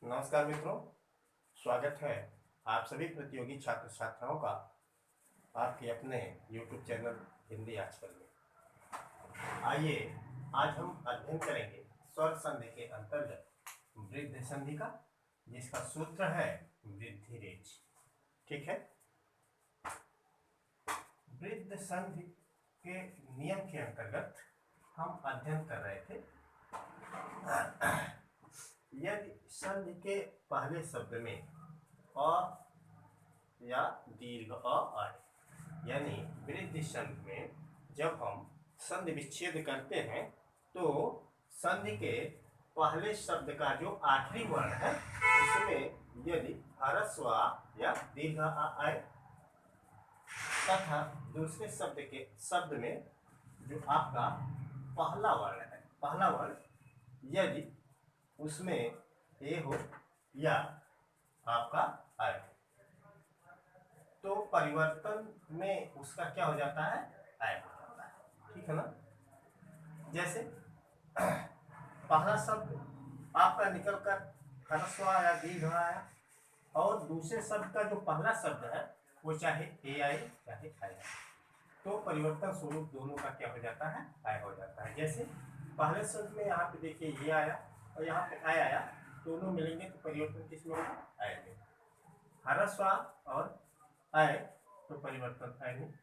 नमस्कार मित्रों, स्वागत है आप सभी प्रतियोगी छात्र छात्राओं का आपके अपने YouTube चैनल हिंदी आजकल में। आइए आज हम अध्ययन करेंगे स्वर संधि के अंतर्गत वृद्धि संधि का, जिसका सूत्र है वृद्धि रेच। ठीक है, वृद्धि संधि के नियम के अंतर्गत हम अध्ययन कर रहे थे। यदि संधि के पहले शब्द में अ या दीर्घ अ आए, यानी वृद्धि संधि में जब हम संधि विच्छेद करते हैं तो संधि के पहले शब्द का जो आखिरी वर्ण है उसमें यदि ह्रस्व आ या दीर्घ आ आए, तथा दूसरे शब्द में जो आपका पहला वर्ण है, पहला वर्ण यदि उसमें ए हो या आपका आय, तो परिवर्तन में उसका क्या हो जाता है, आय हो जाता है। ठीक है ना। जैसे पहला शब्द आपका निकलकर ह्रस्व या दीर्घ आया और दूसरे शब्द का जो पहला शब्द है वो चाहे ए आए चाहे आय, तो परिवर्तन स्वरूप दोनों का क्या हो जाता है, आय हो जाता है। जैसे पहले शब्द में यहाँ पे देखिए ये आया और यहाँ पे आय आया, दोनों मिलेंगे तो परिवर्तन किसमें होगा, आय में। ह्रस्व और आय तो परिवर्तन आय में,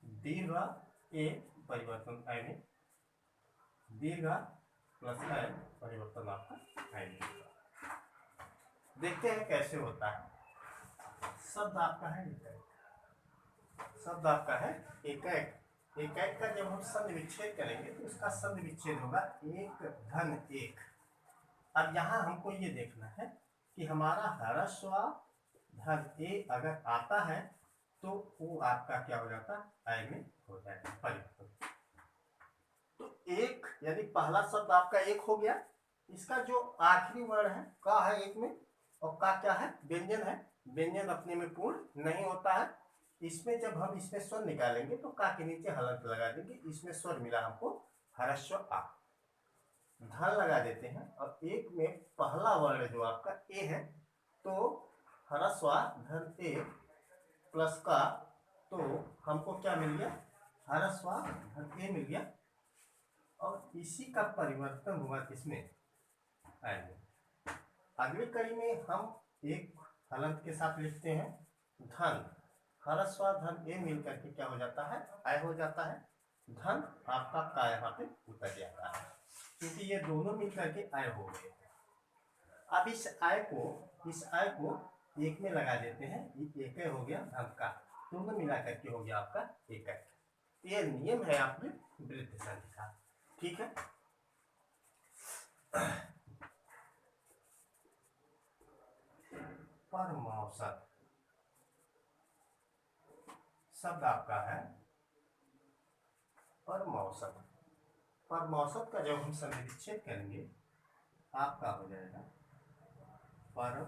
दीर्घ ए परिवर्तन आय में, दीर्घ प्लस आय परिवर्तन आपका आय में। देखते हैं कैसे होता है। शब्द आपका है शब्द आपका है एकैक। एकैक का जब हम संधि विच्छेद करेंगे तो उसका संधि विच्छेद होगा एक धन एक। अब यहाँ हमको ये देखना है कि हमारा ह्रस्व धन ए अगर आता है तो वो आपका क्या हो जाता है, आय में हो जाएगा परिवर्तन। तो एक यदि पहला शब्द आपका एक हो गया, इसका जो आखिरी वर्ण है का है एक में, और का क्या है, व्यंजन है। व्यंजन अपने में पूर्ण नहीं होता है। इसमें जब हम इसमें स्वर निकालेंगे तो का के नीचे हलंत लगा देंगे, इसमें स्वर मिला हमको ह्रस्व आ, धन लगा देते हैं और एक में पहला वर्ण जो आपका ए है तो ह्रस्व धन ए प्लस का, तो हमको क्या मिल गया, ह्रस्व धन ए मिल गया और इसी का परिवर्तन हुआ किसमें, आय में। अगली कड़ी में हम एक हलंत के साथ लिखते हैं धन, ह्रस्व धन ए मिलकर के क्या हो जाता है, आय हो जाता है। धन आपका का यहाँ पे उतर जाता है क्योंकि ये दोनों मिलकर के आय हो गए। अब इस आय को एक में लगा देते हैं, ये एक हो गया धन का, दोनों मिला करके हो गया आपका एक। ये नियम है आपके वृद्धि संधि का। ठीक है। परमौसत शब्द आपका है परमौसत। परमौसत का जब हम संधि विच्छेद करेंगे आपका हो जाएगा परम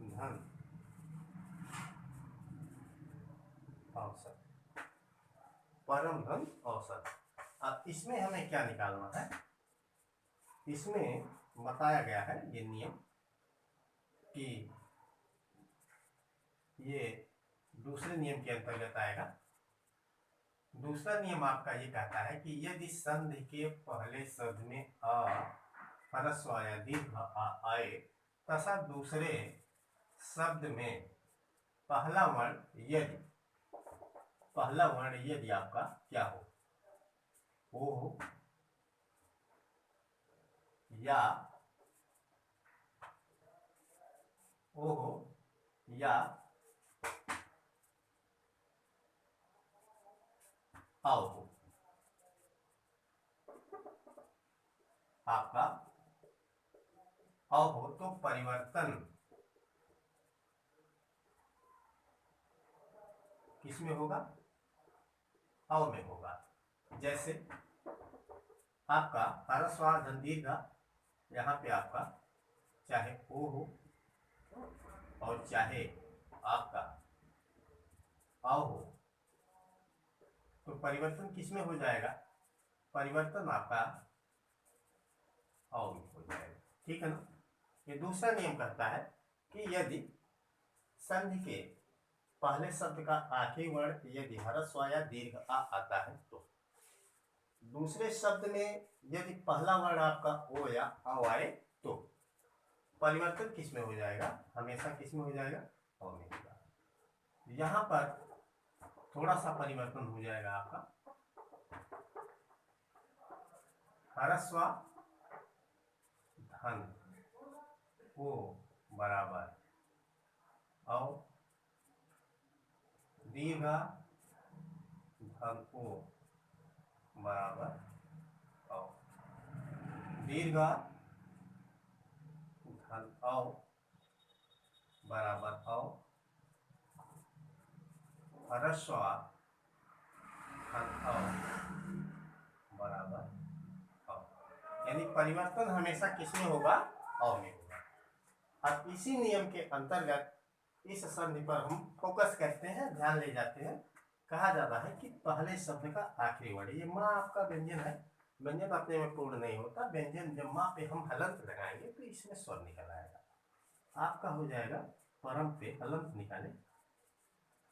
धन औसत, परम धन औसत। अब इसमें हमें क्या निकालना है, इसमें बताया गया है ये नियम कि ये दूसरे नियम के अंतर्गत आएगा। दूसरा नियम आपका ये कहता है कि यदि संधि के पहले शब्द में अ ह्रस्व या दीर्घ आ आए तथा दूसरे शब्द में पहला वर्ण यदि आपका क्या हो, ओ हो या ओ हो या आओ हो, आपका आओ हो, तो परिवर्तन किसमें होगा, अव में होगा। जैसे आपका ह्रस्व धन दीर्घ, यहाँ पे आपका चाहे ओ हो और चाहे आपका अव हो, तो परिवर्तन किसमें हो जाएगा, परिवर्तन आपका अव में हो जाएगा। ठीक है ना। ये दूसरा नियम कहता है कि यदि संधि के पहले शब्द का आखिरी वर्ण यदि ह्रस्व या दीर्घ आ आता है तो दूसरे शब्द में यदि पहला वर्ण आपका ओ या औ आए तो परिवर्तन किस में हो जाएगा, हमेशा किस में हो जाएगा, औ में होगा। यहाँ पर थोड़ा सा परिवर्तन हो जाएगा आपका, ह्रस्व धन ओ बराबर औ दीर्घ धन ओ बराबर औ दीर्घ धन औ बराबर औ ह्रस्व धन औ बराबर औ, यानी परिवर्तन हमेशा किसमें होगा, औ में होगा। अब इसी नियम के अंतर्गत इस संधि पर हम फोकस करते हैं, ध्यान ले जाते हैं। कहा जाता है कि पहले शब्द का आखिरी वर्ण, ये माँ आपका व्यंजन है, व्यंजन अपने में पूर्ण नहीं होता, व्यंजन जब माँ पे हम हलंत लगाएंगे तो इसमें स्वर निकल आएगा। आपका हो जाएगा परम पे हलंत निकाले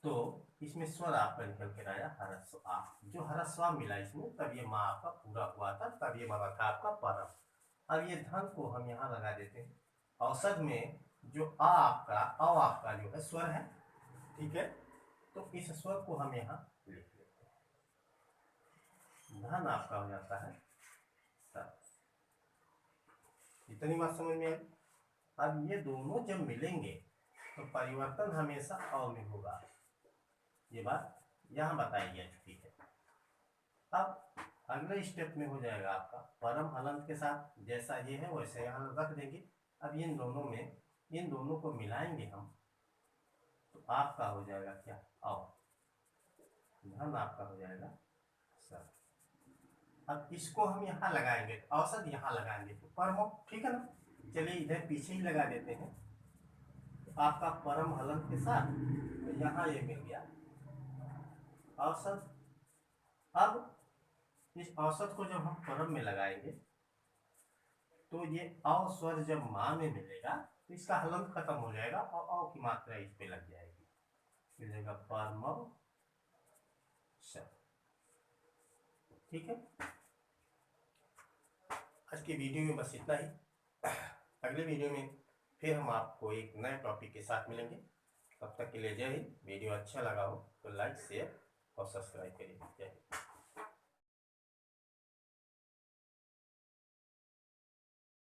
तो इसमें स्वर आपका निकल कर आया ह्रस्व आ, जो ह्रस्व मिला इसमें, तब ये माँ आपका पूरा हुआ था, तब ये बना था आपका परम। अब ये धन को हम यहाँ लगा देते हैं, औसत में जो आ आपका औ आपका जो है स्वर है, ठीक है, तो इस स्वर को हम यहाँ लिख लेते हैं, धन आपका हो जाता है सर। इतनी बात समझ में आई। अब ये दोनों जब मिलेंगे तो परिवर्तन हमेशा अ में होगा, ये बात यहाँ बताई गई चुकी है। अब अगले स्टेप में हो जाएगा आपका परम हलंत के साथ, जैसा ये है वैसे यहाँ रख देंगे। अब इन दोनों में, इन दोनों को मिलाएंगे हम तो आपका हो जाएगा क्या, औ, धन आपका हो जाएगा सर। अब इसको हम यहाँ लगाएंगे, औसत यहाँ लगाएंगे तो परम, ठीक है ना। चलिए इधर पीछे ही लगा देते हैं, तो आपका परम हलंत के साथ तो यहाँ ये मिल गया औसत। अब इस औसत को जब हम परम में लगाएंगे तो ये औ स्वर जब माँ में मिलेगा तो इसका हलंत खत्म हो जाएगा और औ की मात्रा इस पे लग जाएगी, मिलेगा परम स, ठीक है। आज की वीडियो में बस इतना ही। अगले वीडियो में फिर हम आपको एक नए टॉपिक के साथ मिलेंगे। तब तक के लिए जय हिंद। वीडियो अच्छा लगा हो तो लाइक, शेयर और सब्सक्राइब करिए। जय हिंद।